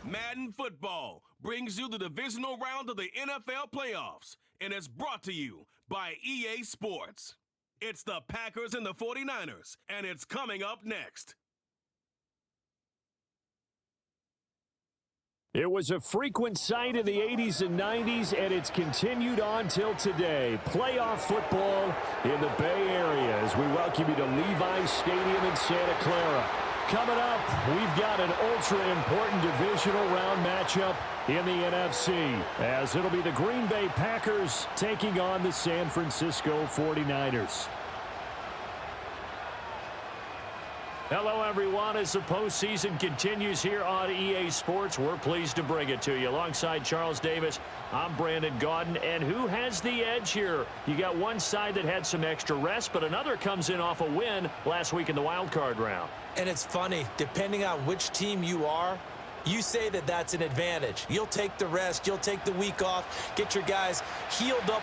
Madden Football brings you the divisional round of the NFL playoffs, and it's brought to you by EA Sports. It's the Packers and the 49ers, and it's coming up next. It was a frequent sight in the 80s and 90s, and it's continued on till today. Playoff football in the Bay Area as we welcome you to Levi's Stadium in Santa Clara. Coming up, we've got an ultra-important divisional round matchup in the NFC, as it'll be the Green Bay Packers taking on the San Francisco 49ers. Hello, everyone. As the postseason continues here on EA Sports, we're pleased to bring it to you. Alongside Charles Davis, I'm Brandon Gaudin. And who has the edge here? You got one side that had some extra rest, but another comes in off a win last week in the wild card round. And it's funny, depending on which team you are, you say that that's an advantage. You'll take the rest, you'll take the week off, get your guys healed up.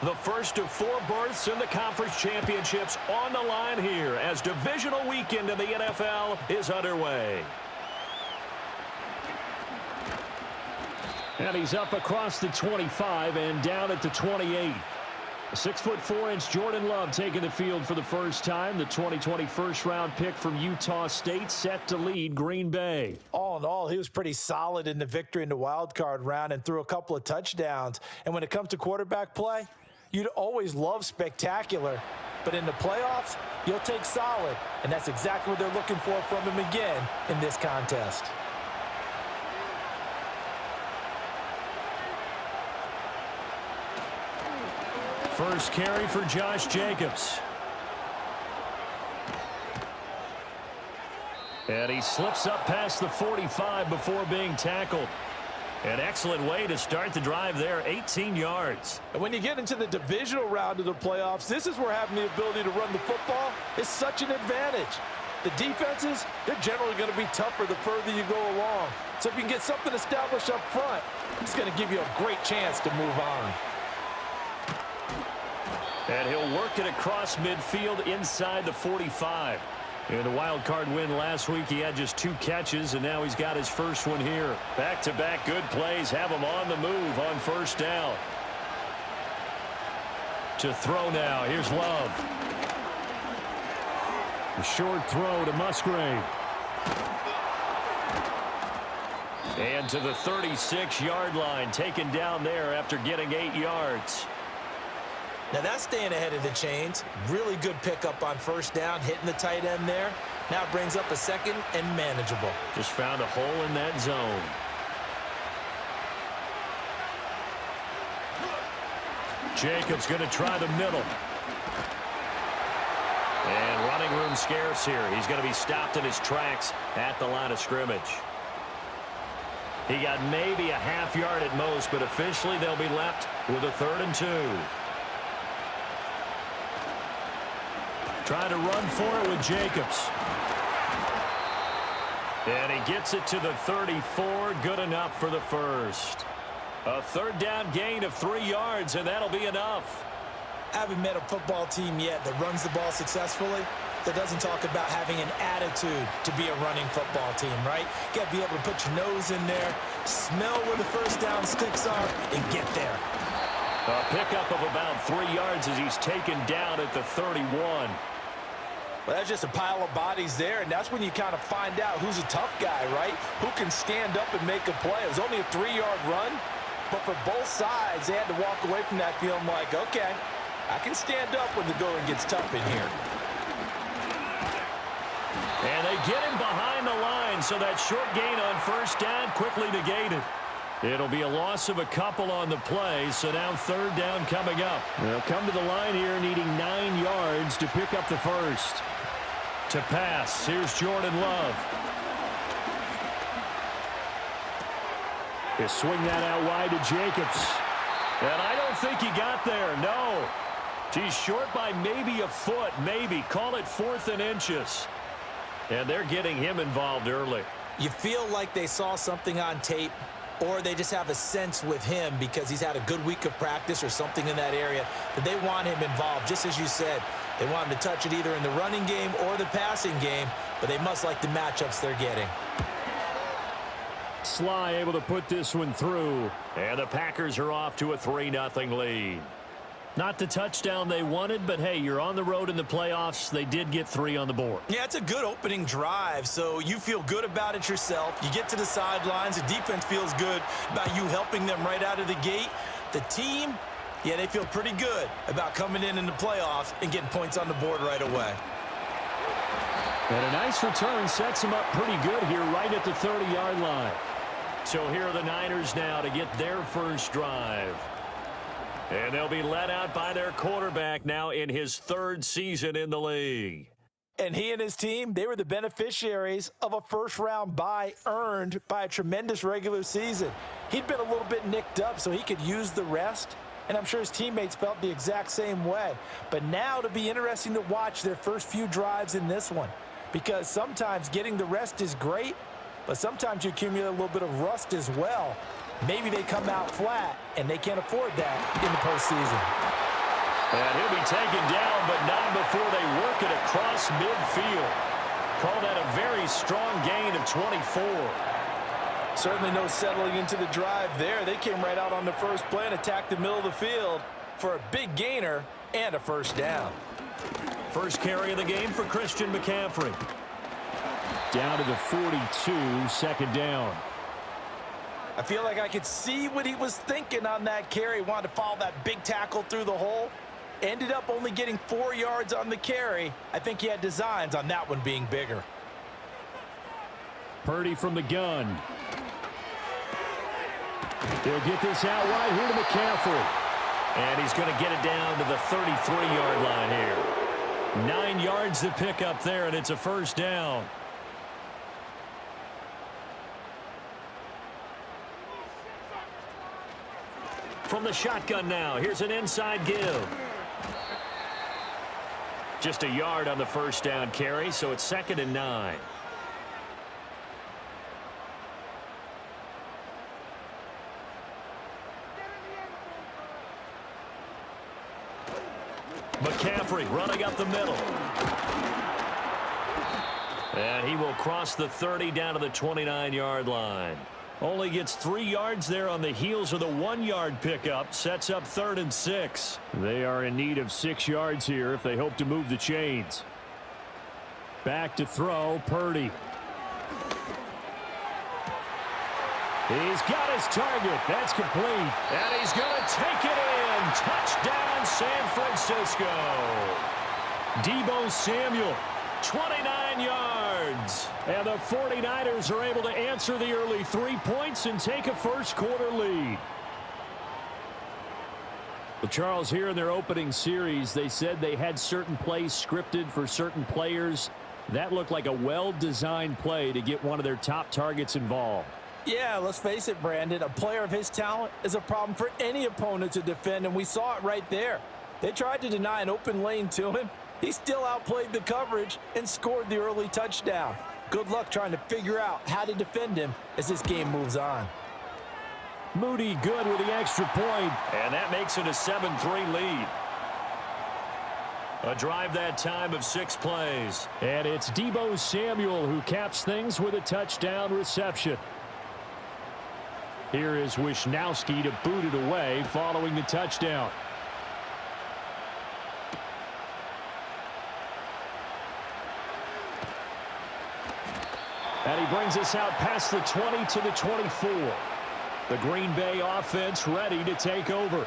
The first of four berths in the conference championships on the line here as divisional weekend in the NFL is underway. And he's up across the 25 and down at the 28. 6'4" Jordan Love taking the field for the first time. The 2020 first-round pick from Utah State set to lead Green Bay. All in all, he was pretty solid in the victory in the wild card round and threw a couple of touchdowns. And when it comes to quarterback play, you'd always love spectacular. But in the playoffs, you'll take solid. And that's exactly what they're looking for from him again in this contest. First carry for Josh Jacobs. And he slips up past the 45 before being tackled. An excellent way to start the drive there, 18 yards. And when you get into the divisional round of the playoffs, this is where having the ability to run the football is such an advantage. The defenses, they're generally going to be tougher the further you go along. So if you can get something established up front, it's going to give you a great chance to move on. And he'll work it across midfield inside the 45. In the wild card win last week, he had just 2 catches, and now he's got his first one here. Back-to-back good plays have him on the move on first down. To throw now, here's Love. A short throw to Musgrave. And to the 36-yard line, taken down there after getting 8 yards. Now that's staying ahead of the chains. Really good pickup on first down, hitting the tight end there. Now it brings up a second and manageable. Just found a hole in that zone. Jacobs going to try the middle. And running room scarce here. He's going to be stopped in his tracks at the line of scrimmage. He got maybe a half yard at most, but officially they'll be left with a 3rd and 2. Trying to run for it with Jacobs. And he gets it to the 34. Good enough for the first. A 3rd down gain of 3 yards, and that'll be enough. I haven't met a football team yet that runs the ball successfully that doesn't talk about having an attitude to be a running football team, right? You got to be able to put your nose in there, smell where the first down sticks are, and get there. A pickup of about 3 yards as he's taken down at the 31. Well, that's just a pile of bodies there, and that's when you kind of find out who's a tough guy, right? Who can stand up and make a play. It was only a 3-yard run, but for both sides, they had to walk away from that feeling like, okay, I can stand up when the going gets tough in here. And they get him behind the line, so that short gain on first down quickly negated. It'll be a loss of a couple on the play, so now 3rd down coming up. They'll come to the line here needing 9 yards to pick up the first. To pass, here's Jordan Love. He'll swing that out wide to Jacobs. And I don't think he got there, no. He's short by maybe a foot, maybe. Call it 4th and inches. And they're getting him involved early. You feel like they saw something on tape or they just have a sense with him because he's had a good week of practice or something in that area that they want him involved. Just as you said, they want him to touch it either in the running game or the passing game, but they must like the matchups they're getting. Sly able to put this one through, and the Packers are off to a 3-0 lead. Not the touchdown they wanted, but hey, you're on the road in the playoffs. They did get 3 on the board. Yeah, it's a good opening drive, so you feel good about it yourself. You get to the sidelines. The defense feels good about you helping them right out of the gate. The team, yeah, they feel pretty good about coming in the playoffs and getting points on the board right away. And a nice return sets them up pretty good here right at the 30-yard line. So here are the Niners now to get their first drive. And they'll be led out by their quarterback now in his 3rd season in the league. And he and his team, they were the beneficiaries of a first-round bye earned by a tremendous regular season. He'd been a little bit nicked up, so he could use the rest. And I'm sure his teammates felt the exact same way. But now it'll be interesting to watch their first few drives in this one. Because sometimes getting the rest is great, but sometimes you accumulate a little bit of rust as well. Maybe they come out flat, and they can't afford that in the postseason. And he'll be taken down, but not before they work it across midfield. Call that a very strong gain of 24. Certainly no settling into the drive there. They came right out on the first play and attacked the middle of the field for a big gainer and a first down. First carry of the game for Christian McCaffrey. Down to the 42, 2nd down. I feel like I could see what he was thinking on that carry. Wanted to follow that big tackle through the hole. Ended up only getting 4 yards on the carry. I think he had designs on that one being bigger. Purdy from the gun. He'll get this out wide here to McCaffrey. And he's going to get it down to the 33-yard line here. 9 yards to pick up there, and it's a first down. From the shotgun now, here's an inside give. Just a yard on the first down carry, so it's 2nd and 9. McCaffrey running up the middle. And he will cross the 30 down to the 29-yard line. Only gets 3 yards there on the heels of the 1-yard pickup. Sets up 3rd and 6. They are in need of 6 yards here if they hope to move the chains. Back to throw, Purdy. He's got his target. That's complete. And he's going to take it in. Touchdown, San Francisco. Deebo Samuel, 29 yards. And the 49ers are able to answer the early 3 points and take a first-quarter lead. Well, Charles, here in their opening series, they said they had certain plays scripted for certain players. That looked like a well-designed play to get one of their top targets involved. Yeah, let's face it, Brandon. A player of his talent is a problem for any opponent to defend, and we saw it right there. They tried to deny an open lane to him. He still outplayed the coverage and scored the early touchdown. Good luck trying to figure out how to defend him as this game moves on. Moody good with the extra point, and that makes it a 7-3 lead. A drive that time of 6 plays. And it's Deebo Samuel who caps things with a touchdown reception. Here is Wisnowski to boot it away following the touchdown. And he brings us out past the 20 to the 24. The Green Bay offense ready to take over.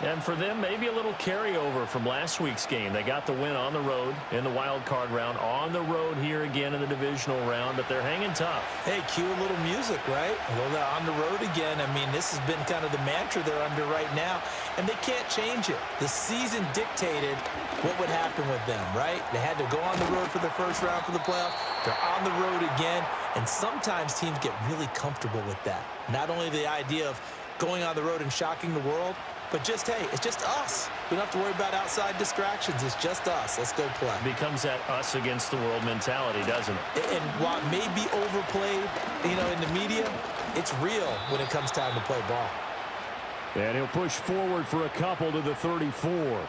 And for them, maybe a little carryover from last week's game. They got the win on the road in the wild card round, on the road here again in the divisional round, but they're hanging tough. Hey, cue a little music, right? A little on the road again. I mean, this has been kind of the mantra they're under right now, and they can't change it. The season dictated what would happen with them, right? They had to go on the road for the first round for the playoffs. They're on the road again, and sometimes teams get really comfortable with that. Not only the idea of going on the road and shocking the world, But just, hey, it's just us. We don't have to worry about outside distractions. It's just us. Let's go play. Becomes that us against the world mentality, doesn't it? And while it may be overplayed, in the media, it's real when it comes time to play ball. And he'll push forward for a couple to the 34.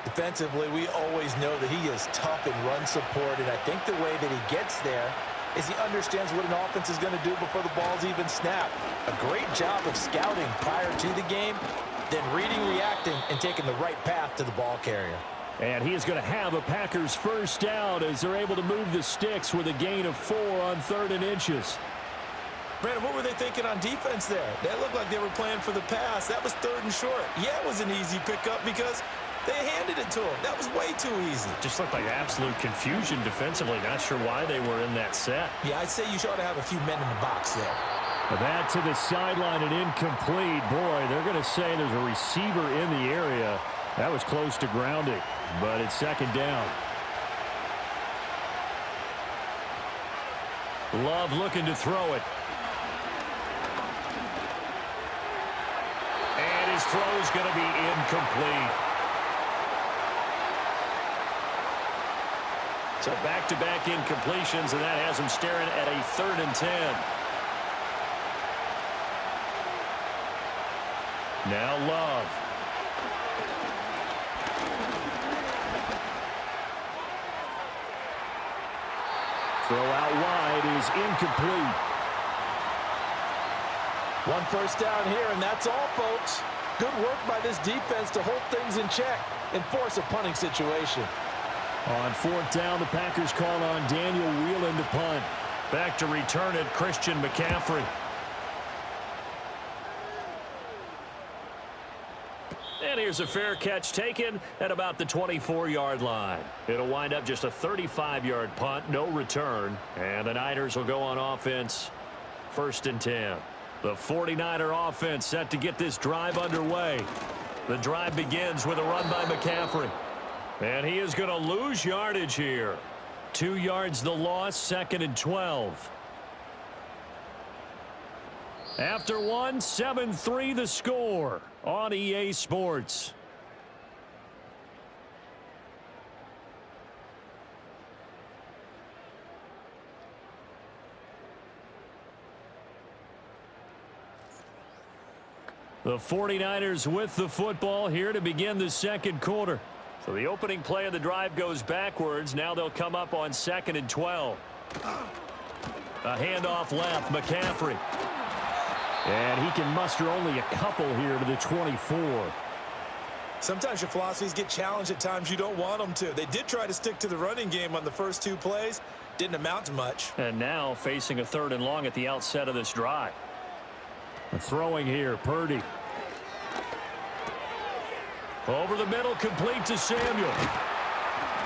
Defensively, we always know that he is tough in run support, and I think the way that he gets there is he understands what an offense is going to do before the ball's even snapped. A great job of scouting prior to the game, then reading, reacting, and taking the right path to the ball carrier. And he is going to have a Packers first down as they're able to move the sticks with a gain of 4 on 3rd and inches. Brandon, what were they thinking on defense there? That looked like they were playing for the pass. That was 3rd and short. Yeah, it was an easy pickup because they handed it to him. That was way too easy. Just looked like absolute confusion defensively. Not sure why they were in that set. Yeah, I'd say you ought to have a few men in the box there. That to the sideline and incomplete. Boy, they're going to say there's a receiver in the area. That was close to grounding, but it's 2nd down. Love looking to throw it. And his throw is going to be incomplete. So back-to-back incompletions, and that has him staring at a 3rd and 10. Now Love. Throw out wide is incomplete. 1 first down here, and that's all, folks. Good work by this defense to hold things in check and force a punting situation. On 4th down, the Packers call on Daniel Whelan to punt. Back to return it, Christian McCaffrey. And here's a fair catch taken at about the 24-yard line. It'll wind up just a 35-yard punt, no return. And the Niners will go on offense, 1st and 10. The 49er offense set to get this drive underway. The drive begins with a run by McCaffrey. And he is going to lose yardage here. 2 yards the loss, 2nd and 12. After 1, 7-3 the score on EA Sports. The 49ers with the football here to begin the 2nd quarter. So the opening play of the drive goes backwards. Now they'll come up on 2nd and 12. A handoff left, McCaffrey. And he can muster only a couple here to the 24. Sometimes your philosophies get challenged at times you don't want them to. They did try to stick to the running game on the first 2 plays. Didn't amount to much. And now facing a 3rd and long at the outset of this drive. Throwing here, Purdy. Over the middle, complete to Samuel.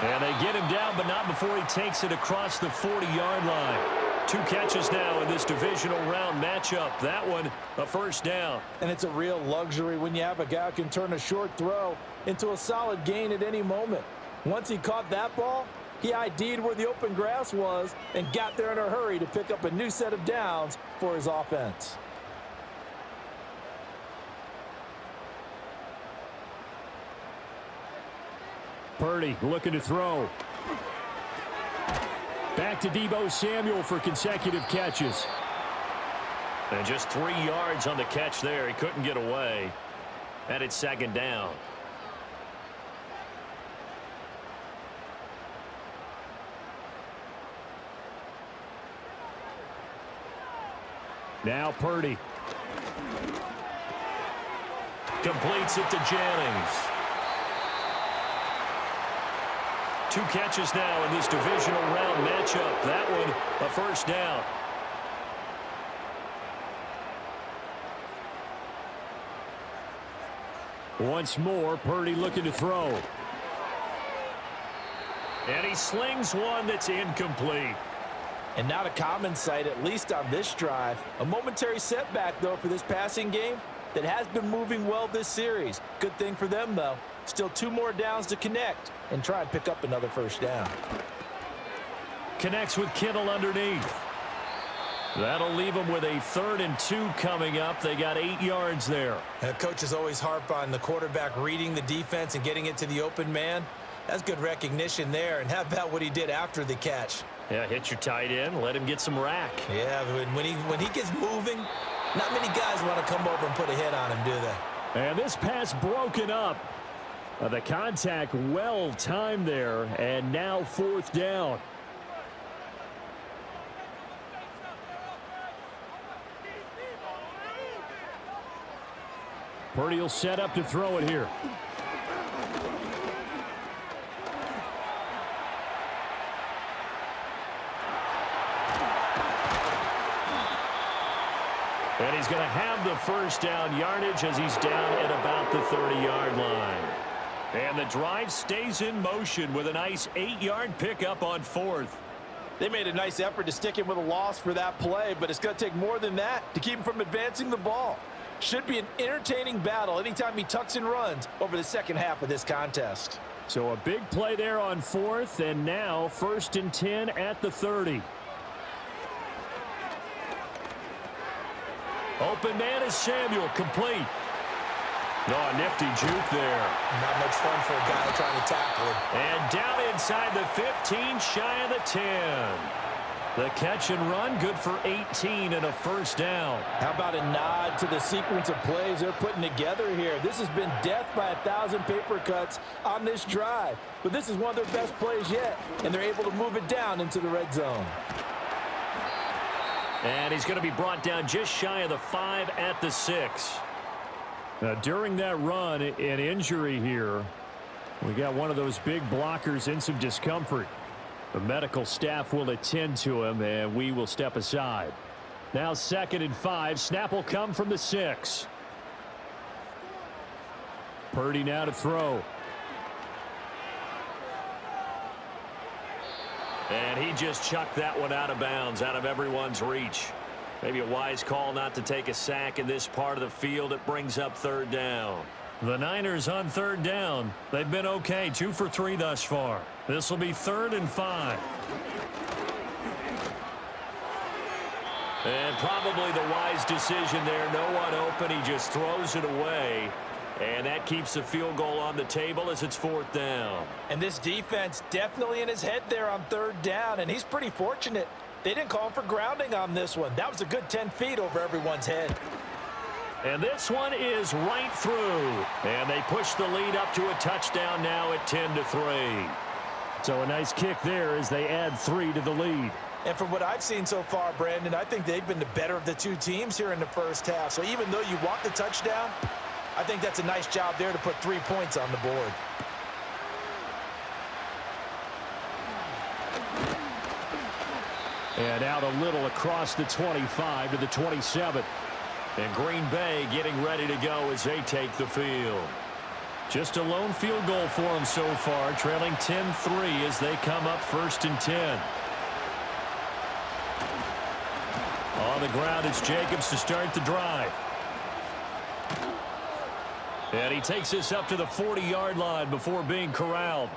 And they get him down, but not before he takes it across the 40-yard line. 2 catches now in this divisional round matchup. That one, a 1st down. And it's a real luxury when you have a guy who can turn a short throw into a solid gain at any moment. Once he caught that ball, he ID'd where the open grass was and got there in a hurry to pick up a new set of downs for his offense. Purdy looking to throw. Back to Deebo Samuel for consecutive catches. And just 3 yards on the catch there. He couldn't get away. And it's 2nd down. Now Purdy. Completes it to Jennings. 2 catches now in this divisional round matchup. That one, a 1st down. Once more, Purdy looking to throw. And he slings one that's incomplete. And not a common sight, at least on this drive. A momentary setback, though, for this passing game that has been moving well this series. Good thing for them, though. Still 2 more downs to connect and try and pick up another 1st down. Connects with Kittle underneath. That'll leave them with a 3rd and 2 coming up. They got 8 yards there. Coaches always harp on the quarterback reading the defense and getting it to the open man. That's good recognition there. And how about what he did after the catch? Yeah, hit your tight end, let him get some rack. Yeah, when he gets moving, not many guys want to come over and put a hit on him, do they? And this pass broken up. The contact well timed there, and now 4th down. Purdy will set up to throw it here. And he's going to have the 1st down yardage as he's down at about the 30-yard line. And the drive stays in motion with a nice 8-yard pickup on 4th. They made a nice effort to stick him with a loss for that play, but it's going to take more than that to keep him from advancing the ball. Should be an entertaining battle anytime he tucks and runs over the second half of this contest. So a big play there on 4th, and now 1st and 10 at the 30. Open man is Samuel, complete. Oh, a nifty juke there. Not much fun for a guy trying to tackle him. And down inside the 15, shy of the 10. The catch and run, good for 18 and a 1st down. How about a nod to the sequence of plays they're putting together here? This has been death by 1,000 paper cuts on this drive. But this is one of their best plays yet, and they're able to move it down into the red zone. And he's going to be brought down just shy of the 5 at the 6. Now, during that run, an injury here. We got one of those big blockers in some discomfort. The medical staff will attend to him, and we will step aside. Now 2nd and 5. Snap will come from the 6. Purdy now to throw. And he just chucked that one out of bounds, out of everyone's reach. Maybe a wise call not to take a sack in this part of the field. It brings up 3rd down. The Niners on 3rd down. They've been okay, 2 for 3 thus far. This will be 3rd and 5. And probably the wise decision there. No one open. He just throws it away. And that keeps the field goal on the table as it's 4th down. And this defense definitely in his head there on 3rd down, and he's pretty fortunate. They didn't call him for grounding on this one. That was a good 10 feet over everyone's head. And this one is right through. And they push the lead up to a touchdown now at 10-3. So a nice kick there as they add 3 to the lead. And from what I've seen so far, Brandon, I think they've been the better of the 2 teams here in the first half. So even though you want the touchdown, I think that's a nice job there to put 3 points on the board. And out a little across the 25 to the 27. And Green Bay getting ready to go as they take the field. Just a lone field goal for them so far, trailing 10-3 as they come up 1st and 10. On the ground, it's Jacobs to start the drive. And he takes this up to the 40-yard line before being corralled.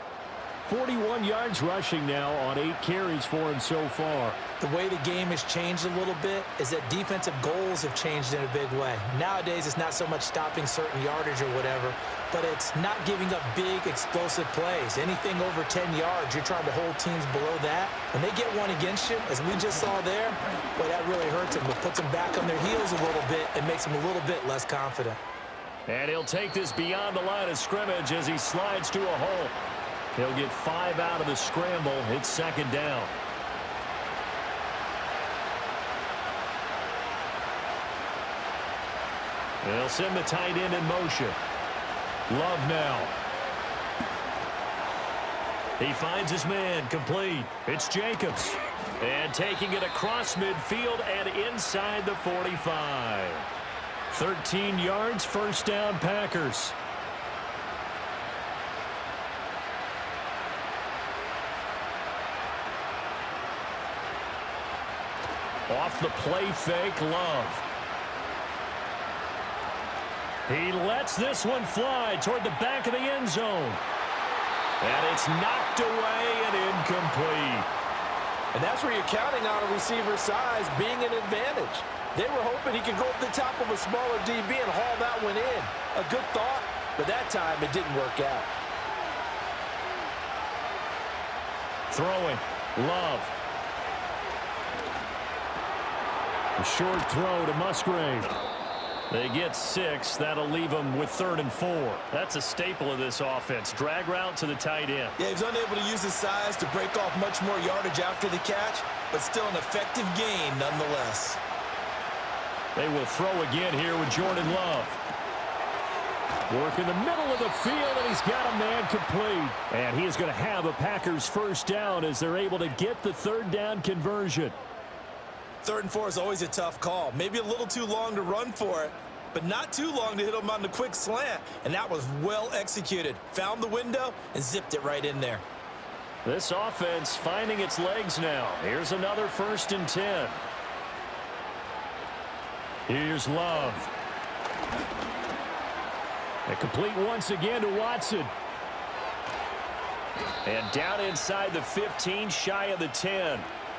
41 yards rushing now on 8 carries for him so far. The way the game has changed a little bit is that defensive goals have changed in a big way. Nowadays, it's not so much stopping certain yardage or whatever, but it's not giving up big, explosive plays. Anything over 10 yards, you're trying to hold teams below that. When they get one against you, as we just saw there, boy, that really hurts them. It puts them back on their heels a little bit and makes them a little bit less confident. And he'll take this beyond the line of scrimmage as he slides to a hole. He'll get 5 out of the scramble. It's 2nd down. They'll send the tight end in motion. Love now. He finds his man, complete. It's Jacobs. And taking it across midfield and inside the 45. 13 yards, 1st down, Packers. Off the play fake, Love. He lets this one fly toward the back of the end zone. And it's knocked away and incomplete. And that's where you're counting on a receiver's size being an advantage. They were hoping he could go up the top of a smaller DB and haul that one in. A good thought, but that time it didn't work out. Throwing. Love. A short throw to Musgrave. They get 6. That'll leave them with 3rd and 4. That's a staple of this offense. Drag route to the tight end. Yeah, he was unable to use his size to break off much more yardage after the catch, but still an effective gain nonetheless. They will throw again here with Jordan Love. Work in the middle of the field, and he's got a man complete. And he is going to have a Packers first down as they're able to get the 3rd down conversion. 3rd and 4 is always a tough call. Maybe a little too long to run for it, but not too long to hit him on the quick slant. And that was well executed. Found the window and zipped it right in there. This offense finding its legs now. Here's another 1st and 10. Here's Love. And complete once again to Watson. And down inside the 15, shy of the 10.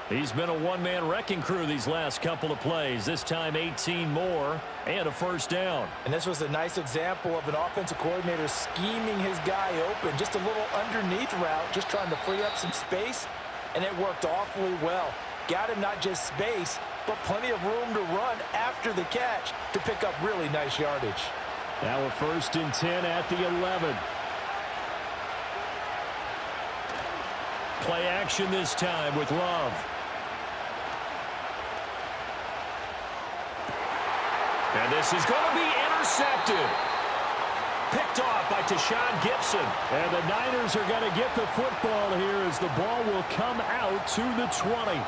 He's been a one-man wrecking crew these last couple of plays. This time 18 more and a first down. And this was a nice example of an offensive coordinator scheming his guy open. Just a little underneath route, just trying to free up some space, and it worked awfully well. Got him not just space, but plenty of room to run after the catch to pick up really nice yardage. Now a 1st and 10 at the 11. Play action this time with Love. And this is going to be intercepted. Picked off by Tashawn Gibson. And the Niners are going to get the football here as the ball will come out to the 20.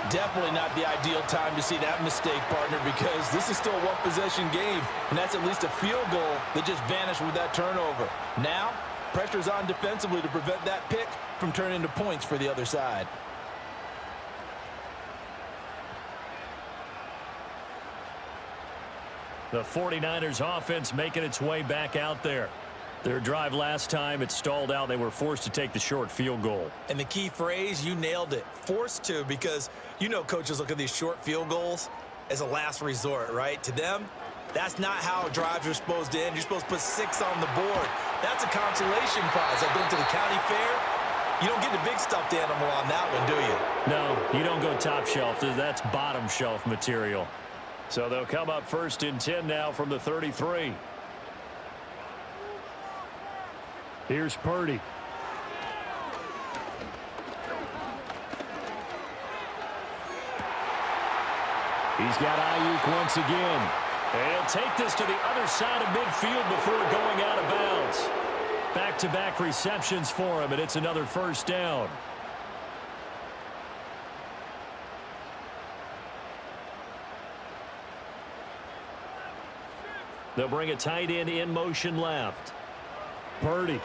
Definitely not the ideal time to see that mistake, partner, because this is still a one-possession game, and that's at least a field goal that just vanished with that turnover. Now, pressure's on defensively to prevent that pick from turning into points for the other side. The 49ers offense making its way back out there. Their drive last time, it stalled out. They were forced to take the short field goal. And the key phrase, you nailed it, forced to, because you know coaches look at these short field goals as a last resort, right? To them, that's not how drives are supposed to end. You're supposed to put 6 on the board. That's a consolation prize. Like going to the county fair, you don't get the big stuffed animal on that one, do you? No, you don't go top shelf. That's bottom shelf material. So they'll come up 1st and 10 now from the 33. Here's Purdy. He's got Ayuk once again. And he'll take this to the other side of midfield before going out of bounds. Back-to-back receptions for him, and it's another first down. They'll bring a tight end in motion left. Purdy.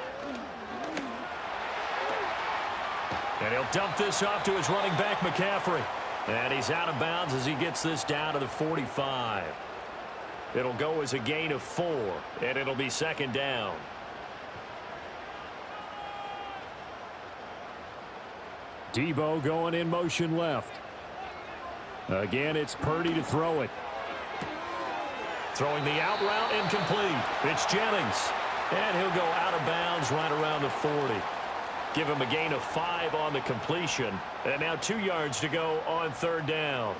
And he'll dump this off to his running back, McCaffrey. And he's out of bounds as he gets this down to the 45. It'll go as a gain of 4, and it'll be 2nd down. Debo going in motion left. Again, it's Purdy to throw it. Throwing the out route incomplete. It's Jennings. And he'll go out of bounds right around the 40. Give him a gain of 5 on the completion. And now 2 yards to go on 3rd down.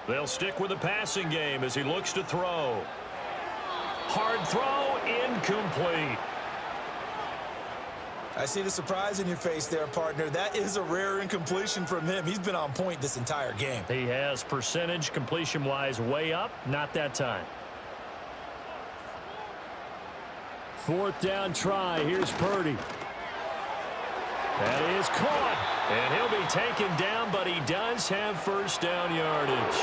They'll stick with the passing game as he looks to throw. Hard throw, incomplete. I see the surprise in your face there, partner. That is a rare incompletion from him. He's been on point this entire game. He has percentage completion-wise way up. Not that time. 4th down try. Here's Purdy. That is caught. And he'll be taken down, but he does have first down yardage.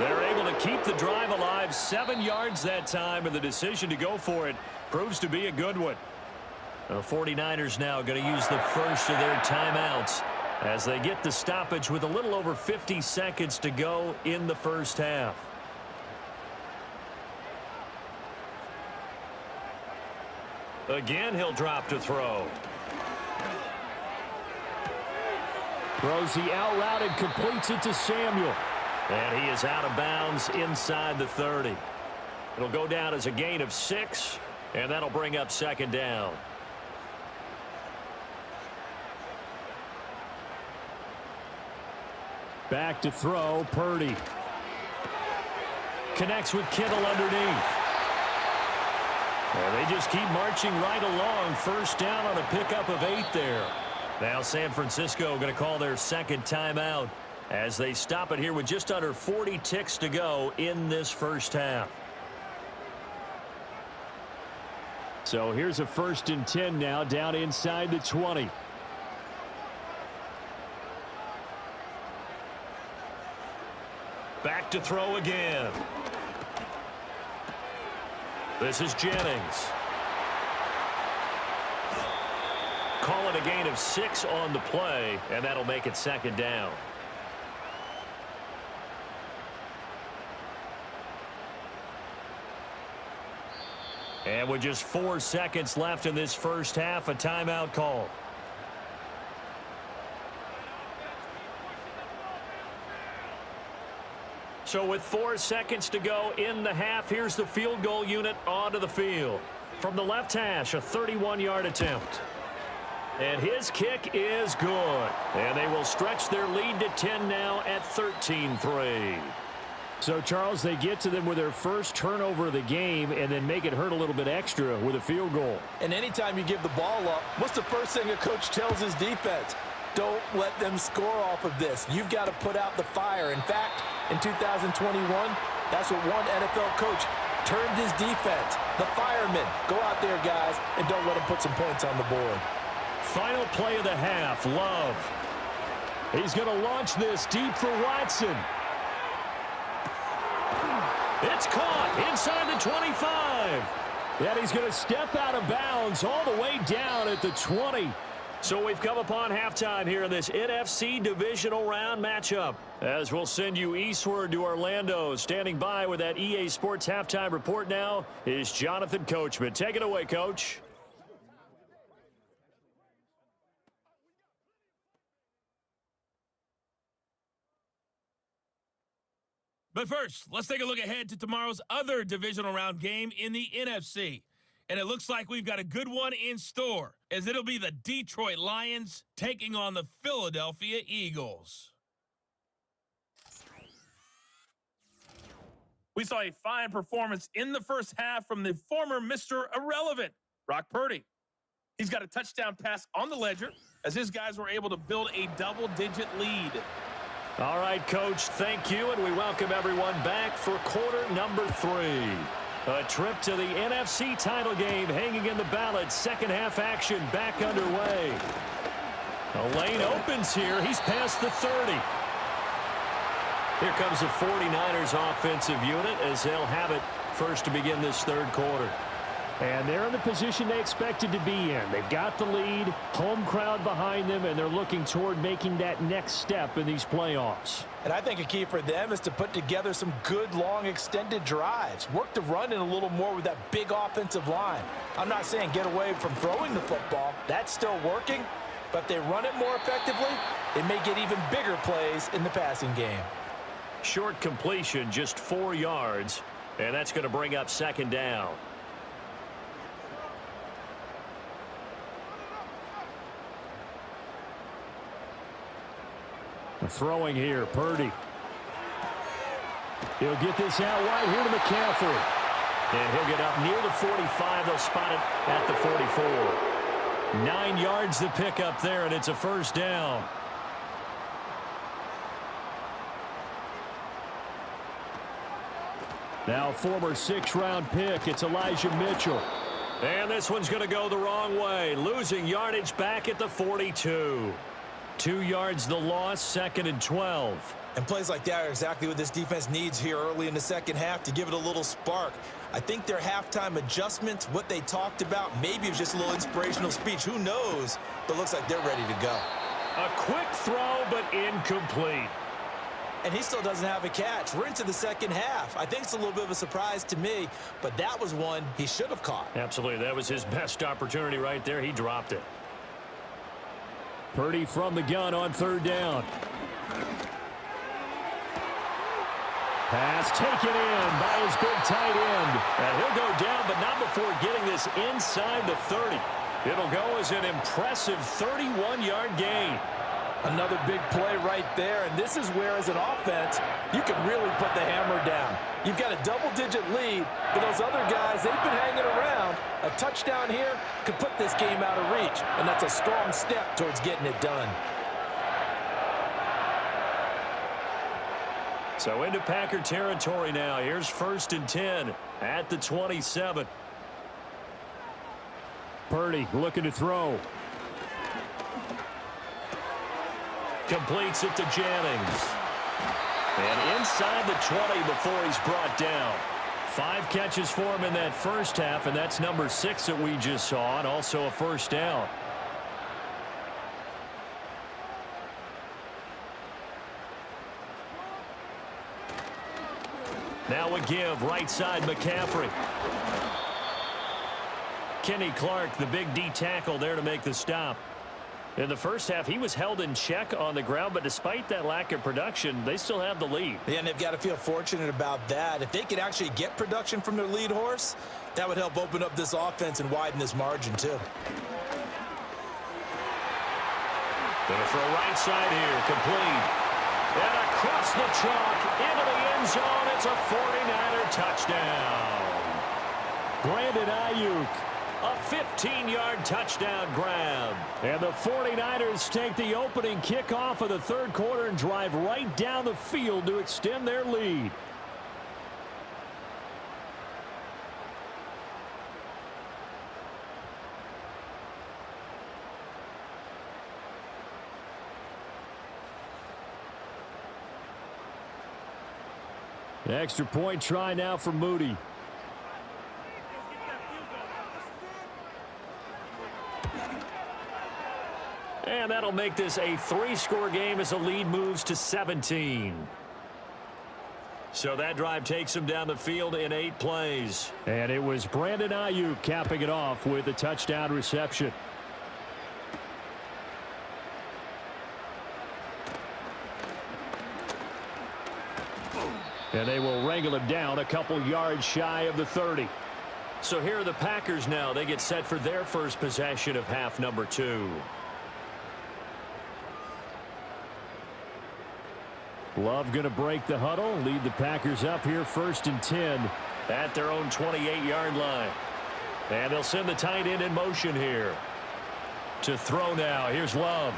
They're able to keep the drive alive. 7 yards that time, and the decision to go for it proves to be a good one. The 49ers now going to use the first of their timeouts as they get the stoppage with a little over 50 seconds to go in the first half. Again, he'll drop to throw. Throws the out route and completes it to Samuel. And he is out of bounds inside the 30. It'll go down as a gain of 6, and that'll bring up second down. Back to throw, Purdy. Connects with Kittle underneath. And they just keep marching right along. First down on a pickup of 8 there. Now San Francisco going to call their second timeout as they stop it here with just under 40 ticks to go in this first half. So here's a 1st and 10 now down inside the 20. Back to throw again. This is Jennings. Call it a gain of 6 on the play, and that'll make it second down. And with just 4 seconds left in this first half, a timeout call. So with 4 seconds to go in the half, here's the field goal unit onto the field. From the left hash, a 31-yard attempt. And his kick is good. And they will stretch their lead to 10 now at 13-3. So, Charles, they get to them with their first turnover of the game and then make it hurt a little bit extra with a field goal. And anytime you give the ball up, what's the first thing a coach tells his defense? Don't let them score off of this. You've got to put out the fire. In fact, in 2021, that's what one NFL coach termed his defense. The firemen. Go out there, guys, and don't let them put some points on the board. Final play of the half, Love. He's going to launch this deep for Watson. It's caught inside the 25. And he's going to step out of bounds all the way down at the 20. So we've come upon halftime here in this NFC Divisional Round matchup. As we'll send you eastward to Orlando. Standing by with that EA Sports Halftime Report now is Jonathan Coachman. Take it away, Coach. But first, let's take a look ahead to tomorrow's other divisional round game in the NFC. And it looks like we've got a good one in store, as it'll be the Detroit Lions taking on the Philadelphia Eagles. We saw a fine performance in the first half from the former Mr. Irrelevant, Brock Purdy. He's got a touchdown pass on the ledger, as his guys were able to build a double-digit lead. All right, Coach, thank you, and we welcome everyone back for quarter number 3. A trip to the NFC title game hanging in the balance. Second half action back underway. A lane opens here. He's past the 30. Here comes the 49ers offensive unit as they'll have it first to begin this third quarter. And they're in the position they expected to be in. They've got the lead, home crowd behind them, and they're looking toward making that next step in these playoffs. And I think a key for them is to put together some good, long, extended drives. Work the run in a little more with that big offensive line. I'm not saying get away from throwing the football. That's still working. But if they run it more effectively, they may get even bigger plays in the passing game. Short completion, just 4 yards, and that's going to bring up second down. Throwing here, Purdy. He'll get this out wide here to McCaffrey. And he'll get up near the 45. They'll spot it at the 44. 9 yards to pick up there, and it's a first down. Now former 6th-round pick, it's Elijah Mitchell. And this one's going to go the wrong way. Losing yardage back at the 42. 2 yards the loss, 2nd and 12. And plays like that are exactly what this defense needs here early in the second half to give it a little spark. I think their halftime adjustments, what they talked about, maybe it was just a little inspirational speech. Who knows? But it looks like they're ready to go. A quick throw, but incomplete. And he still doesn't have a catch. We're into the second half. I think it's a little bit of a surprise to me, but that was one he should have caught. Absolutely. That was his best opportunity right there. He dropped it. Purdy from the gun on third down. Pass taken in by his big tight end. And he'll go down, but not before getting this inside the 30. It'll go as an impressive 31-yard gain. Another big play right there, and this is where, as an offense, you can really put the hammer down. You've got a double-digit lead, but those other guys, they've been hanging around. A touchdown here could put this game out of reach, and that's a strong step towards getting it done. So into Packer territory now. Here's 1st and 10 at the 27. Purdy looking to throw. Completes it to Jennings. And inside the 20 before he's brought down. 5 catches for him in that first half, and that's number 6 that we just saw, and also a first down. Now a give, right side McCaffrey. Kenny Clark, the big D tackle there to make the stop. In the first half, he was held in check on the ground, but despite that lack of production, they still have the lead. Yeah, and they've got to feel fortunate about that. If they could actually get production from their lead horse, that would help open up this offense and widen this margin, too. Gonna throw right side here, complete. And across the chalk, into the end zone, it's a 49er touchdown. Brandon Ayuk. A 15-yard touchdown grab. And the 49ers take the opening kickoff of the third quarter and drive right down the field to extend their lead. Extra point try now for Moody. And that'll make this a 3-score game as the lead moves to 17. So that drive takes him down the field in 8 plays. And it was Brandon Ayuk capping it off with a touchdown reception. And they will wrangle him down a couple yards shy of the 30. So here are the Packers now. They get set for their first possession of half number 2. Love going to break the huddle, lead the Packers up here 1st and 10 at their own 28-yard line. And they'll send the tight end in motion here. To throw now. Here's Love.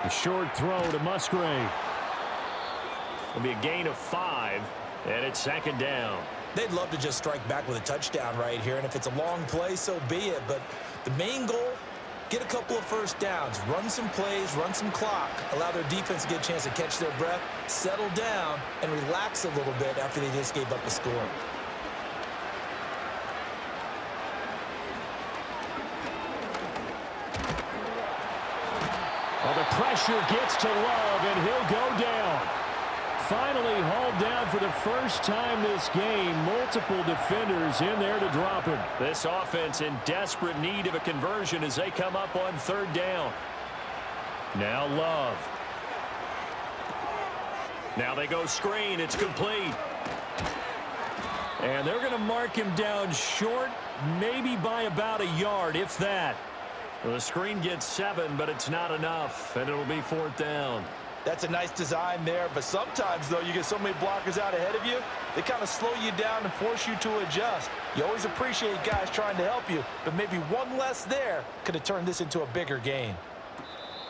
A short throw to Musgrave. It'll be a gain of 5, and it's 2nd down. They'd love to just strike back with a touchdown right here, and if it's a long play, so be it. But the main goal, get a couple of first downs, run some plays, run some clock, allow their defense to get a chance to catch their breath, settle down, and relax a little bit after they just gave up a score. Well, the pressure gets to Love, and he'll go down. Finally hauled down for the first time this game. Multiple defenders in there to drop him. This offense in desperate need of a conversion as they come up on 3rd down. Now Love. Now they go screen. It's complete. And they're going to mark him down short, maybe by about a yard, if that. Well, the screen gets 7, but it's not enough, and it'll be 4th down. That's a nice design there, but sometimes, though, you get so many blockers out ahead of you, they kind of slow you down and force you to adjust. You always appreciate guys trying to help you, but maybe one less there could have turned this into a bigger gain.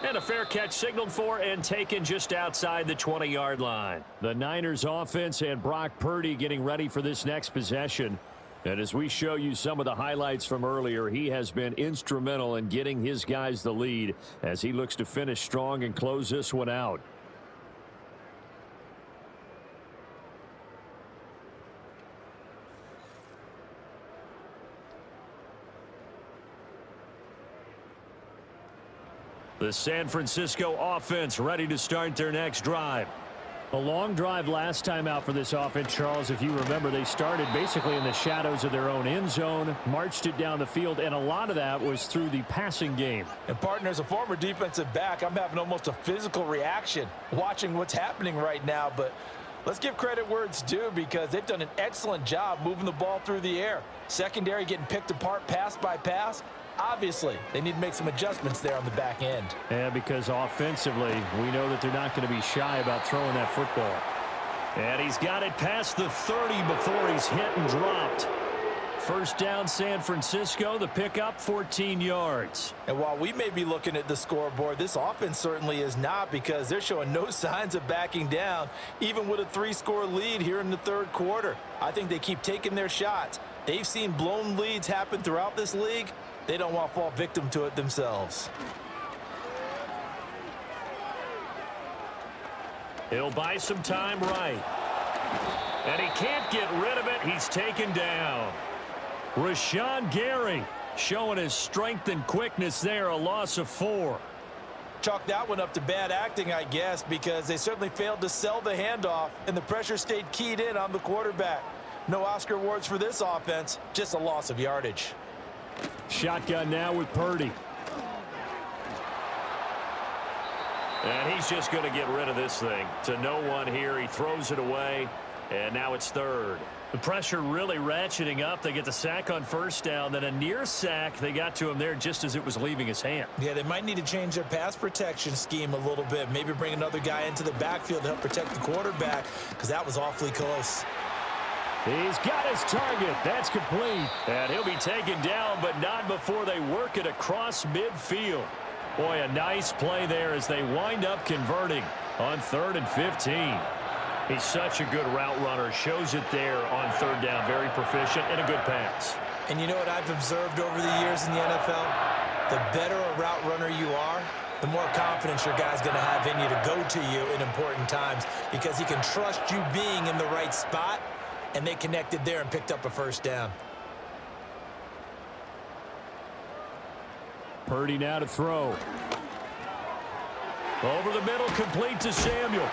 And a fair catch signaled for and taken just outside the 20-yard line. The Niners offense and Brock Purdy getting ready for this next possession. And as we show you some of the highlights from earlier, he has been instrumental in getting his guys the lead as he looks to finish strong and close this one out. The San Francisco offense ready to start their next drive. A long drive last time out for this offense, Charles. If you remember, they started basically in the shadows of their own end zone, marched it down the field, and a lot of that was through the passing game. And, partner, as a former defensive back, I'm having almost a physical reaction watching what's happening right now. But let's give credit where it's due because they've done an excellent job moving the ball through the air. Secondary getting picked apart pass by pass. Obviously, they need to make some adjustments there on the back end. Yeah, because offensively, we know that they're not going to be shy about throwing that football. And he's got it past the 30 before he's hit and dropped. First down, San Francisco. The pickup, 14 yards. And while we may be looking at the scoreboard, this offense certainly is not because they're showing no signs of backing down, even with a 3-score lead here in the third quarter. I think they keep taking their shots. They've seen blown leads happen throughout this league. They don't want to fall victim to it themselves. He'll buy some time right. And he can't get rid of it. He's taken down. Rashawn Gary showing his strength and quickness there, a loss of 4. Chalk that one up to bad acting, I guess, because they certainly failed to sell the handoff, and the pressure stayed keyed in on the quarterback. No Oscar awards for this offense, just a loss of yardage. Shotgun now with Purdy. And he's just going to get rid of this thing. To no one here. He throws it away, and now it's third. The pressure really ratcheting up. They get the sack on first down, then a near sack. They got to him there just as it was leaving his hand. Yeah, they might need to change their pass protection scheme a little bit. Maybe bring another guy into the backfield to help protect the quarterback because that was awfully close. He's got his target. That's complete. And he'll be taken down, but not before they work it across midfield. Boy, a nice play there as they wind up converting on 3rd and 15. He's such a good route runner. Shows it there on 3rd down. Very proficient and a good pass. And you know what I've observed over the years in the NFL? The better a route runner you are, the more confidence your guy's going to have in you to go to you in important times because he can trust you being in the right spot. And they connected there and picked up a first down. Purdy now to throw. Over the middle, complete to Samuel.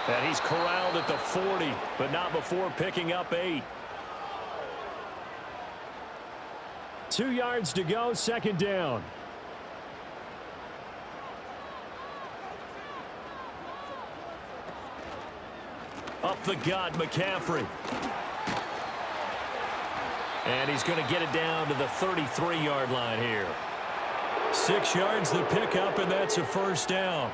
And he's corralled at the 40, but not before picking up 8. 2 yards to go, 2nd down. Up the gut, McCaffrey. And he's going to get it down to the 33-yard line here. 6 yards the pickup, and that's a first down.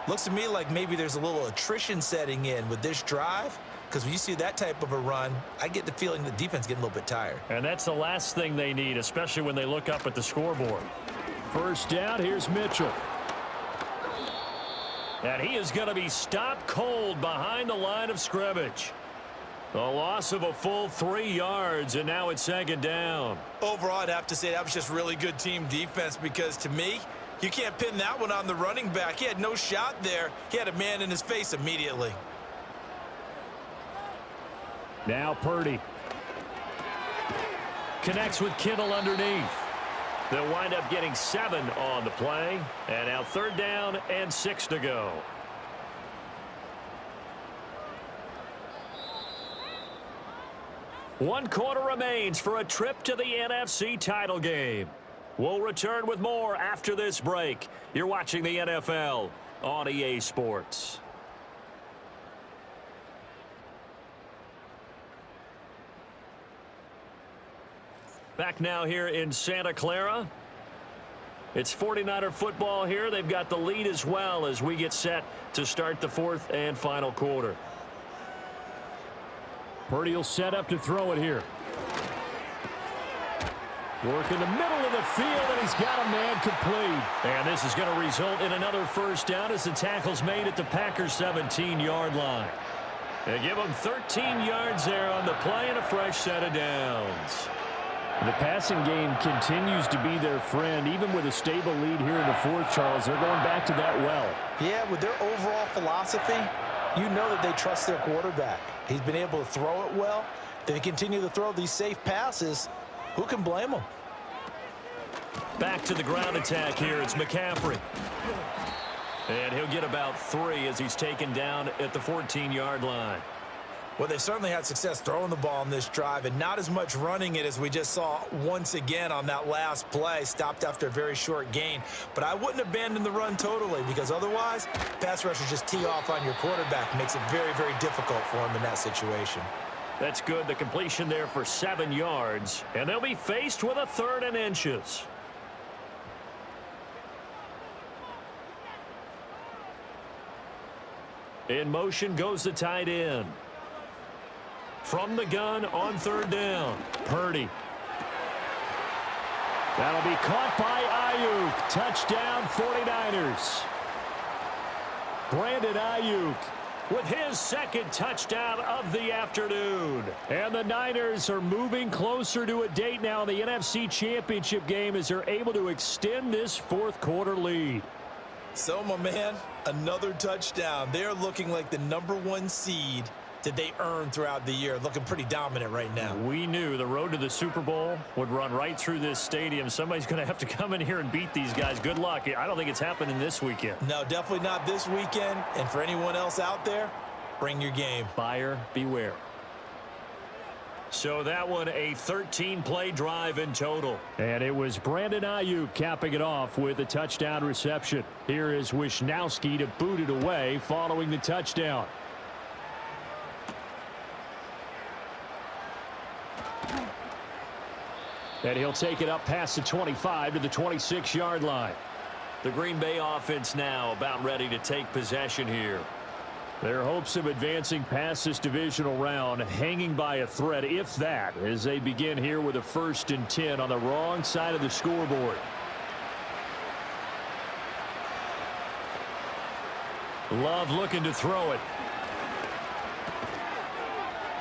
Looks to me like maybe there's a little attrition setting in with this drive because when you see that type of a run, I get the feeling the defense getting a little bit tired. And that's the last thing they need, especially when they look up at the scoreboard. First down, here's Mitchell. And he is going to be stopped cold behind the line of scrimmage. A loss of a full 3 yards, and now it's 2nd down. Overall, I'd have to say that was just really good team defense because to me, you can't pin that one on the running back. He had no shot there. He had a man in his face immediately. Now Purdy. Connects with Kittle underneath. They'll wind up getting 7 on the play. And now 3rd down and 6 to go. One quarter remains for a trip to the NFC title game. We'll return with more after this break. You're watching the NFL on EA Sports. Back now here in Santa Clara. It's 49er football here. They've got the lead as well as we get set to start the 4th and final quarter. Purdy will set up to throw it here. Work in the middle of the field, and he's got a man complete. And this is going to result in another first down as the tackle's made at the Packers' 17-yard line. They give them 13 yards there on the play and a fresh set of downs. The passing game continues to be their friend. Even with a stable lead here in the 4th, Charles, they're going back to that well. Yeah, with their overall philosophy, you know that they trust their quarterback. He's been able to throw it well. They continue to throw these safe passes. Who can blame them? Back to the ground attack here. It's McCaffrey. And he'll get about 3 as he's taken down at the 14-yard line. Well, they certainly had success throwing the ball in this drive and not as much running it as we just saw once again on that last play. Stopped after a very short gain. But I wouldn't abandon the run totally because otherwise, pass rushers just tee off on your quarterback. Makes it very, very difficult for him in that situation. That's good. The completion there for 7 yards. And they'll be faced with a 3rd and inches. In motion goes the tight end. From the gun on 3rd down. Purdy. That'll be caught by Ayuk. Touchdown 49ers. Brandon Ayuk with his 2nd touchdown of the afternoon. And the Niners are moving closer to a date now in the NFC Championship game as they're able to extend this 4th quarter lead. So, my man, another touchdown. They're looking like the #1 seed that they earned throughout the year. Looking pretty dominant right now. We knew the road to the Super Bowl would run right through this stadium. Somebody's going to have to come in here and beat these guys. Good luck. I don't think it's happening this weekend. No, definitely not this weekend. And for anyone else out there, bring your game. Buyer beware. So that one, a 13-play drive in total. And it was Brandon Ayuk capping it off with a touchdown reception. Here is Wisnowski to boot it away following the touchdown. And he'll take it up past the 25 to the 26-yard line. The Green Bay offense now about ready to take possession here. Their hopes of advancing past this divisional round hanging by a thread, if that, as they begin here with a 1st and 10 on the wrong side of the scoreboard. Love looking to throw it.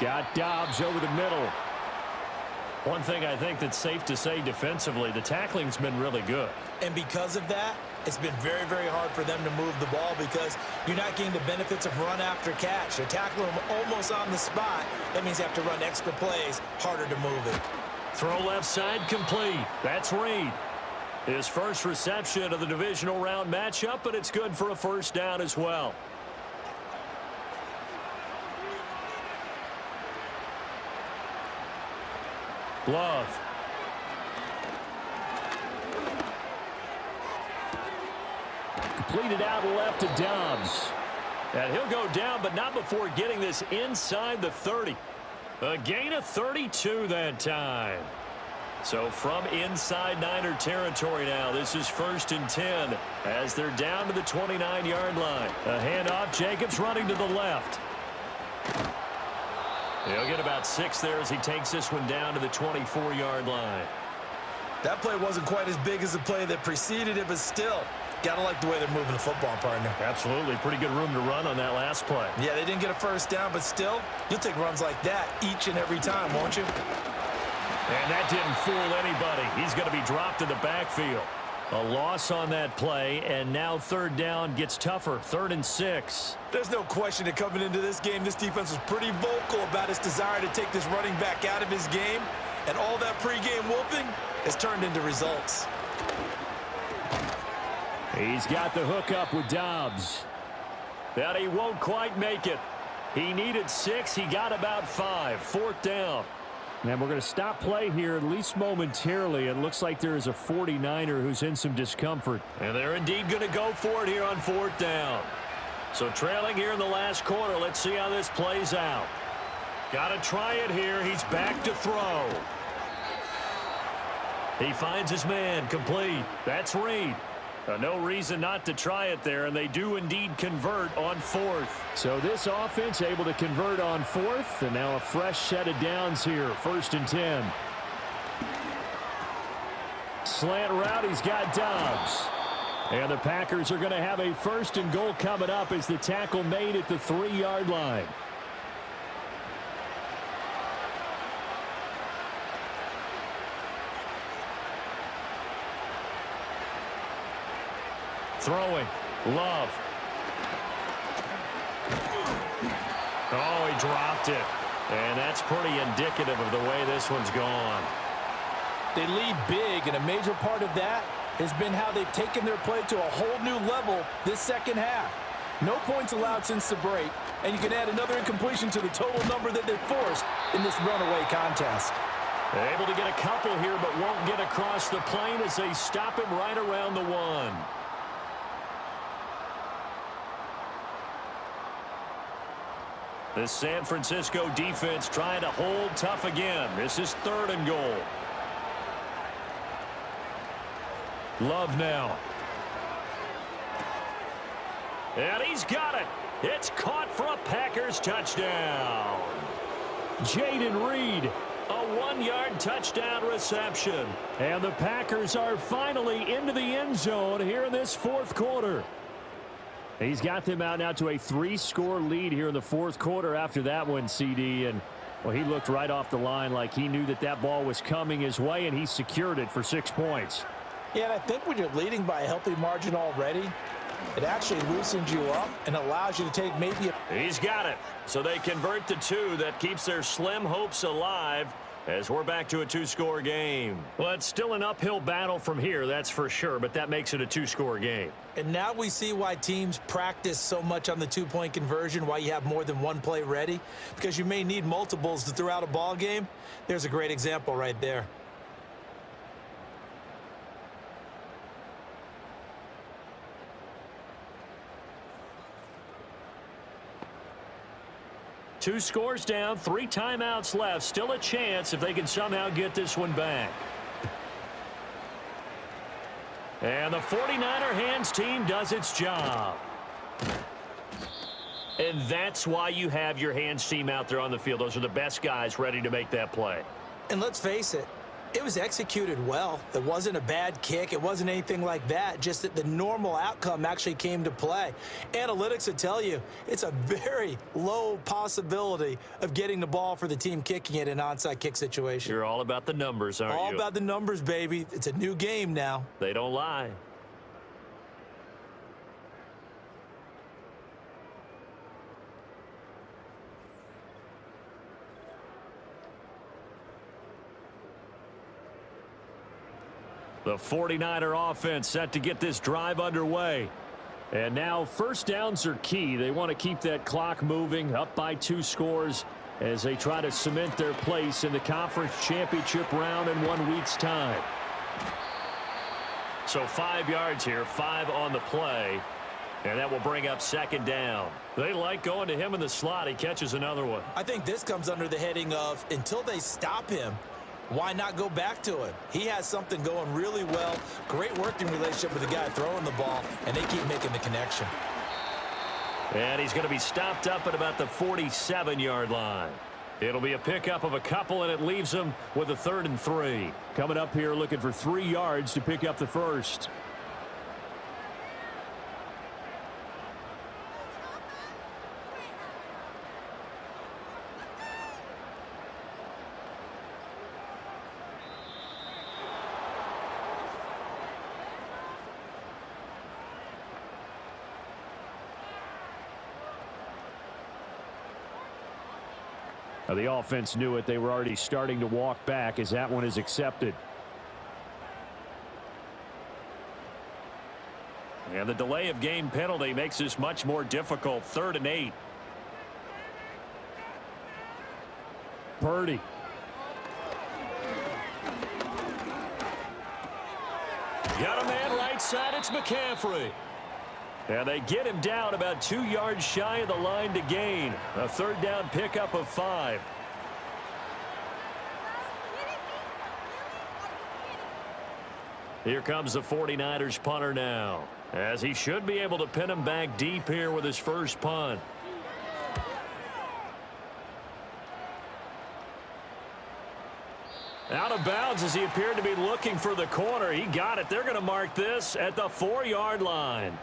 Got Dobbs over the middle. One thing I think that's safe to say defensively, the tackling's been really good. And because of that, it's been very, very hard for them to move the ball because you're not getting the benefits of run after catch. They're tackling them almost on the spot. That means you have to run extra plays, harder to move it. Throw left side complete. That's Reed. His first reception of the divisional round matchup, but it's good for a 1st down as well. Love. Completed out left to Dobbs. And he'll go down, but not before getting this inside the 30. A gain of 32 that time. So from inside Niner territory now, this is 1st and 10 as they're down to the 29-yard line. A handoff, Jacobs running to the left. He'll get about 6 there as he takes this one down to the 24-yard line. That play wasn't quite as big as the play that preceded it, but still, gotta like the way they're moving the football, partner. Absolutely. Pretty good room to run on that last play. Yeah, they didn't get a 1st down, but still, you'll take runs like that each and every time, won't you? And that didn't fool anybody. He's going to be dropped in the backfield. A loss on that play, and now 3rd down gets tougher. 3rd and 6. There's no question that coming into this game, this defense was pretty vocal about its desire to take this running back out of his game, and all that pregame wolfing has turned into results. He's got the hook up with Dobbs. That he won't quite make it. He needed 6. He got about 5. 4th down. And we're going to stop play here, at least momentarily. It looks like there is a 49er who's in some discomfort. And they're indeed going to go for it here on 4th down. So trailing here in the last quarter. Let's see how this plays out. Got to try it here. He's back to throw. He finds his man complete. That's Reed. No reason not to try it there, and they do indeed convert on 4th. So this offense able to convert on 4th, and now a fresh set of downs here. 1st and 10. Slant route, he's got Dobbs. And the Packers are going to have a 1st and goal coming up as the tackle made at the 3-yard line. Throwing. Love. Oh, he dropped it. And that's pretty indicative of the way this one's gone. They lead big, and a major part of that has been how they've taken their play to a whole new level this second half. No points allowed since the break, and you can add another incompletion to the total number that they forced in this runaway contest. Able to get a couple here, but won't get across the plane as they stop him right around the 1. The San Francisco defense trying to hold tough again. This is 3rd and goal. Love now. And he's got it. It's caught for a Packers touchdown. Jaden Reed, a 1-yard touchdown reception. And the Packers are finally into the end zone here in this 4th quarter. He's got them out now to a 3-score lead here in the 4th quarter after that one, CD. And, well, he looked right off the line like he knew that that ball was coming his way, and he secured it for 6 points. Yeah, and I think when you're leading by a healthy margin already, it actually loosens you up and allows you to take maybe a... He's got it. So they convert to 2. That keeps their slim hopes alive as we're back to a 2-score game. Well, it's still an uphill battle from here, that's for sure, but that makes it a 2-score game. And now we see why teams practice so much on the 2-point conversion, why you have more than one play ready, because you may need multiples to throw out a ball game. There's a great example right there. Two scores down, 3 timeouts left. Still a chance if they can somehow get this one back. And the 49er hands team does its job. And that's why you have your hands team out there on the field. Those are the best guys ready to make that play. And let's face it, it was executed well. It wasn't a bad kick. It wasn't anything like that. Just that the normal outcome actually came to play. Analytics would tell you it's a very low possibility of getting the ball for the team kicking it in an onside kick situation. You're all about the numbers, aren't you? All about the numbers, baby. It's a new game now. They don't lie. The 49er offense set to get this drive underway. And now first downs are key. They want to keep that clock moving, up by 2 scores as they try to cement their place in the conference championship round in 1 week's time. So 5 yards here, 5 on the play. And that will bring up 2nd down. They like going to him in the slot. He catches another one. I think this comes under the heading of until they stop him, why not go back to him? He has something going really well. Great working relationship with the guy throwing the ball, and they keep making the connection. And he's going to be stopped up at about the 47-yard line. It'll be a pickup of a couple, and it leaves them with a 3rd and 3. Coming up here looking for 3 yards to pick up the first. Now the offense knew it. They were already starting to walk back as that one is accepted. And the delay of game penalty makes this much more difficult. 3rd and 8. Purdy. Got a man right side. It's McCaffrey. And they get him down about 2 yards shy of the line to gain. A 3rd down pickup of 5. Here comes the 49ers punter now, as he should be able to pin him back deep here with his first punt. Out of bounds as he appeared to be looking for the corner. He got it. They're going to mark this at the 4-yard line.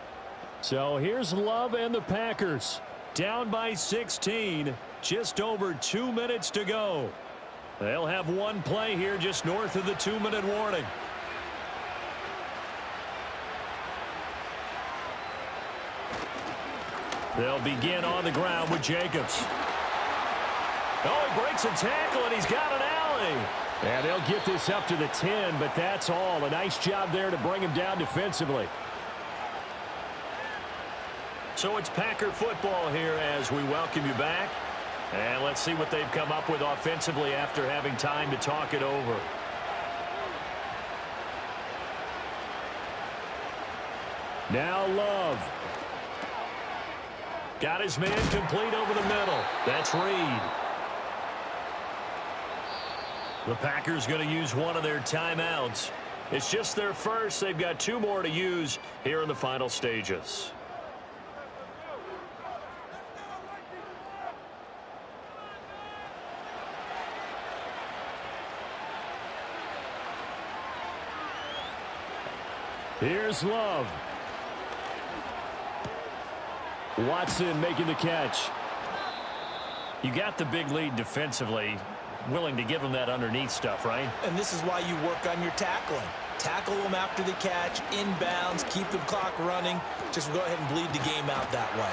So here's Love and the Packers. Down by 16. Just over 2 minutes to go. They'll have one play here just north of the 2-minute warning. They'll begin on the ground with Jacobs. Oh, he breaks a tackle, and he's got an alley. And they'll can't get this up to the 10, but that's all. A nice job there to bring him down defensively. So it's Packer football here as we welcome you back. And let's see what they've come up with offensively after having time to talk it over. Now Love. Got his man complete over the middle. That's Reed. The Packers going to use one of their timeouts. It's just their first. They've got 2 more to use here in the final stages. Here's Love. Watson making the catch. You got the big lead defensively. Willing to give them that underneath stuff, right? And this is why you work on your tackling. Tackle them after the catch, inbounds, keep the clock running. Just go ahead and bleed the game out that way.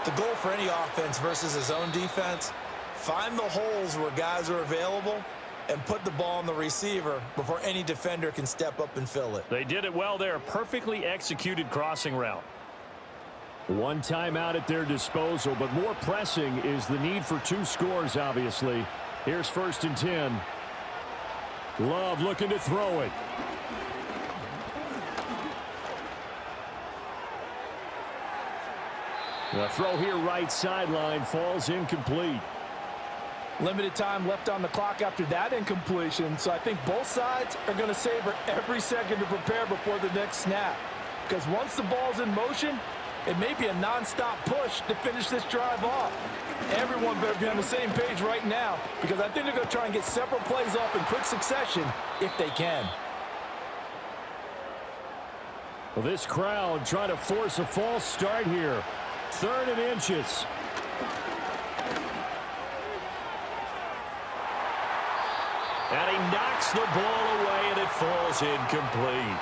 The goal for any offense versus his own defense, find the holes where guys are available and put the ball on the receiver before any defender can step up and fill it. They did it well there. Perfectly executed crossing route. One timeout at their disposal, but more pressing is the need for 2 scores, obviously. Here's 1st and 10. Love looking to throw it. The throw here right sideline falls incomplete. Limited time left on the clock after that incompletion, so I think both sides are going to savor every second to prepare before the next snap. Because once the ball's in motion, it may be a non-stop push to finish this drive off. Everyone better be on the same page right now, because I think they're going to try and get several plays off in quick succession if they can. Well, this crowd trying to force a false start here. 3rd and inches. And he knocks the ball away, and it falls incomplete.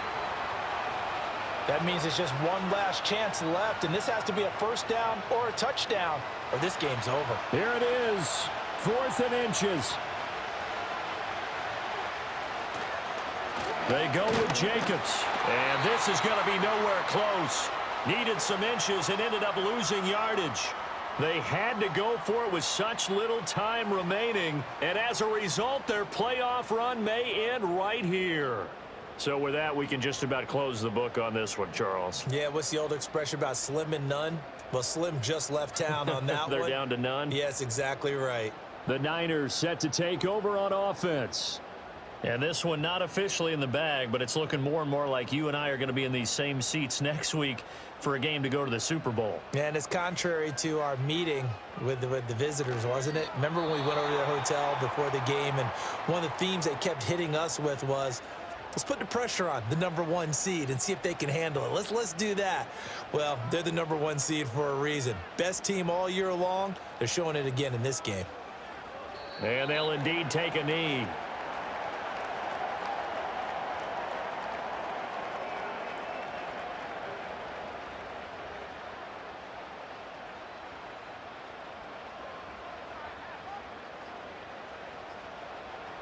That means it's just one last chance left, and this has to be a 1st down or a touchdown, or this game's over. Here it is, 4th and inches. They go with Jacobs, and this is going to be nowhere close. Needed some inches and ended up losing yardage. They had to go for it with such little time remaining, and as a result, their playoff run may end right here. So with that, we can just about close the book on this one, Charles. Yeah, what's the old expression about slim and none? Well, Slim just left town on that They're one. down to none? Yes, exactly right. The Niners set to take over on offense. And this one not officially in the bag, but it's looking more and more like you and I are going to be in these same seats next week for a game to go to the Super Bowl. And it's contrary to our meeting with the visitors, wasn't it? Remember when we went over to the hotel before the game, and one of the themes they kept hitting us with was, let's put the pressure on the #1 seed and see if they can handle it. Let's do that. Well, they're the #1 seed for a reason. Best team all year long. They're showing it again in this game. And they'll indeed take a knee.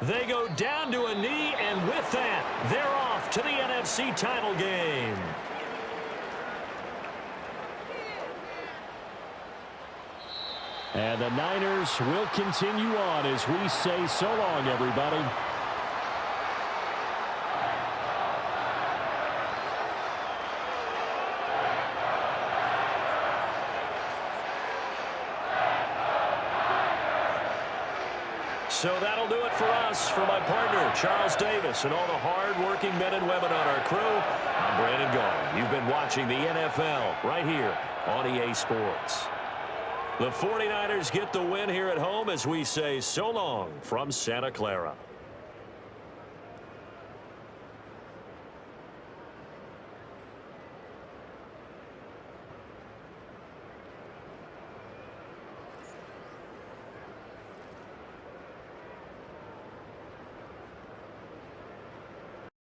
They go down to a knee, and with that, they're off to the NFC title game. And the Niners will continue on as we say so long, everybody. So that'll do it for us. For my partner, Charles Davis, and all the hard-working men and women on our crew, I'm Brandon Gaul. You've been watching the NFL right here on EA Sports. The 49ers get the win here at home as we say so long from Santa Clara.